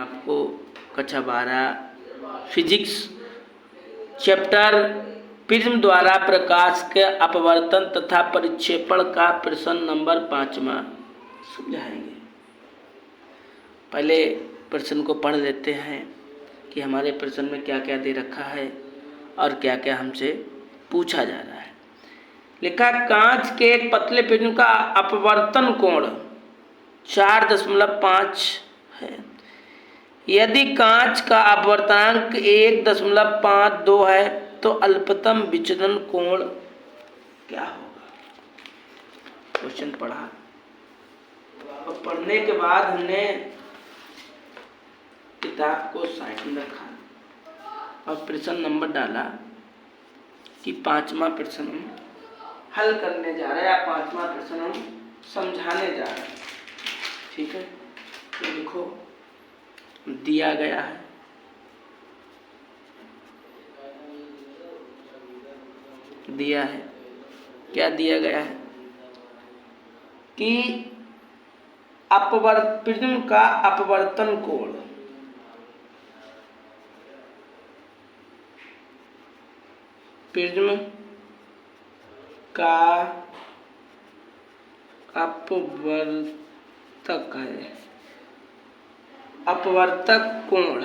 आपको कक्षा 12 physics chapter prism द्वारा प्रकाश के अपवर्तन तथा परिक्षेपण का प्रश्न नंबर 5वां समझाएंगे। पहले प्रश्न को पढ़ लेते हैं कि हमारे प्रश्न में क्या क्या दे रखा है और क्या क्या हमसे पूछा जा रहा है। लिखा, कांच के एक पतले प्रिज्म का अपवर्तन कोण 4.5 है। यदि कांच का अपवर्तनांक 1.52 है तो अल्पतम विचलन कोण क्या होगा। क्वेश्चन पढ़ा और पढ़ने के बाद हमने किताब को साइड में रखा और प्रश्न नंबर डाला कि 5वां प्रश्न हम हल करने जा रहे हैं या 5वां प्रश्न हम समझाने जा रहे हैं। ठीक है, तो लिखो, दिया गया है क्या दिया गया है कि प्रिज्म का अपवर्तन कोण प्रिज्म का अपवर्तक है, अपवर्तक कोण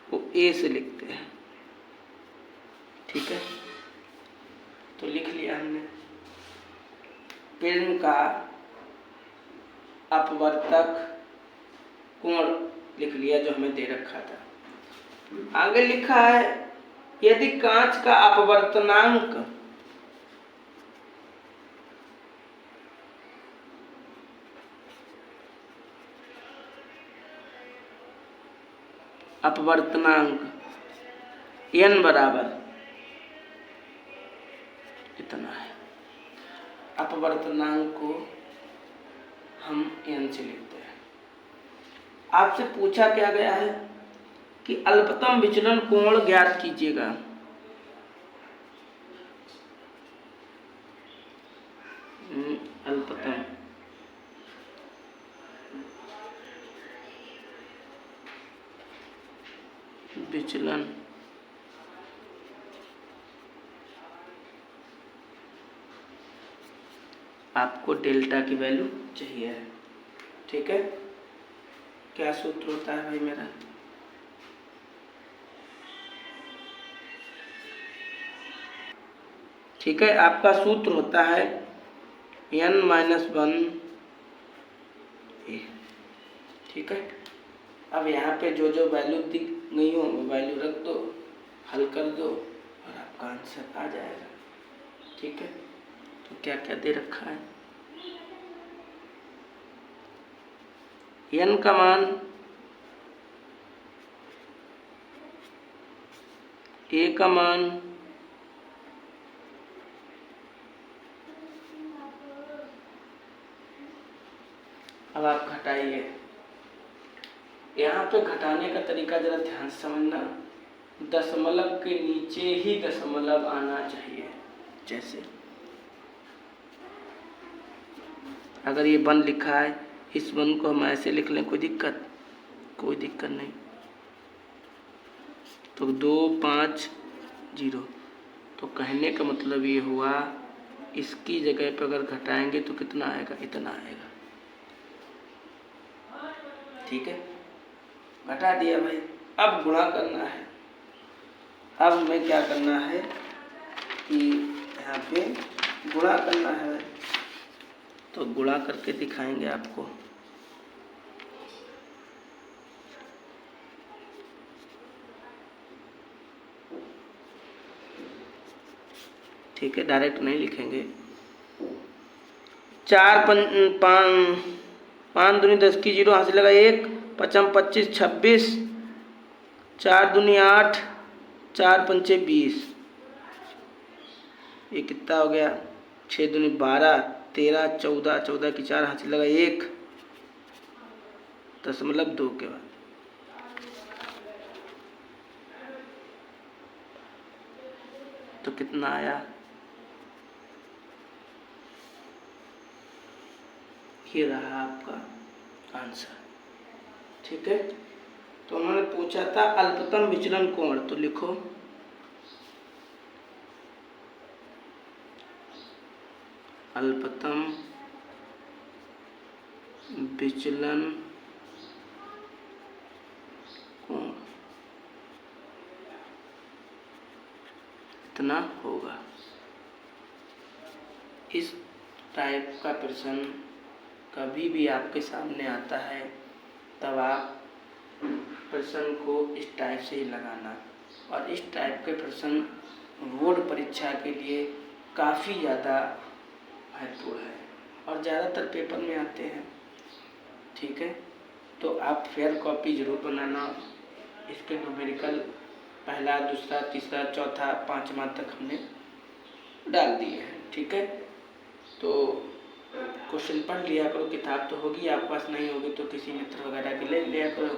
वो ए से लिखते हैं। ठीक है, तो लिख लिया हमने प्रिज्म का अपवर्तक कोण लिख लिया जो हमें दे रखा था। आगे लिखा है, यदि कांच का अपवर्तनांक n बराबर इतना है। अपवर्तनांक को हम n से लिखते हैं। आपसे पूछा क्या गया है कि अल्पतम विचलन कोण ज्ञात कीजिएगा। अल्पतम विचलन आपको डेल्टा की वैल्यू चाहिए है। ठीक है, क्या सूत्र होता है भाई मेरा? ठीक है, आपका सूत्र होता है n-1 a। ठीक है, अब यहाँ पे जो जो वैल्यू दिख नहीं हो वो वैल्यू रख दो, हल कर दो और आपका आंसर आ जाएगा। ठीक है, तो क्या क्या दे रखा है? n का मान a का मान अब आप घटाइए। यहाँ पे घटाने का तरीका जरा ध्यान से समझना, दशमलव के नीचे ही दशमलव आना चाहिए। जैसे अगर ये 1 लिखा है, इस 1 को हम ऐसे लिख लें, कोई दिक्कत नहीं। तो 2 5 0, तो कहने का मतलब ये हुआ इसकी जगह पर अगर घटाएंगे तो कितना आएगा? इतना आएगा। ठीक है, घटा दिया भाई। अब गुणा करना है। अब हमें क्या करना है कि यहाँ पे गुणा करना है, तो गुणा करके दिखाएंगे आपको। ठीक है, डायरेक्ट नहीं लिखेंगे। 4 5 दूनी 10 की 0 हाथ से लगा 1, 5 25 26, 4 दूनी 8, 4 पंचे 20। ये कितना हो गया? 6 दूनी 12, 13 14, 14 की 4 हाथ से लगा 1, 0.2 के बाद तो कितना आया? ये रहा आपका आंसर। ठीक है, तो उन्होंने पूछा था अल्पतम विचलन कोण, तो लिखो अल्पतम विचलन कोण इतना होगा। इस टाइप का प्रश्न कभी भी आपके सामने आता है तब आप प्रश्न को इस टाइप से ही लगाना। और इस टाइप के प्रश्न बोर्ड परीक्षा के लिए काफ़ी ज़्यादा महत्वपूर्ण है और ज़्यादातर पेपर में आते हैं। ठीक है, तो आप फेयर कॉपी ज़रूर बनाना। इसके न्यूमेरिकल पहला, दूसरा, तीसरा, चौथा, पाँचवा तक हमने डाल दिए हैं। ठीक है, तो क्वेश्चन पढ़ लिया करो, किताब तो होगी आपके पास, नहीं होगी तो किसी मित्र वगैरह के ले लिया करो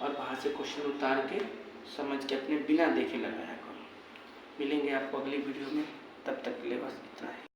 और वहाँ से क्वेश्चन उतार के समझ के अपने बिना देखे लगाया करो। मिलेंगे आपको अगली वीडियो में, तब तक के लिए बस इतना है।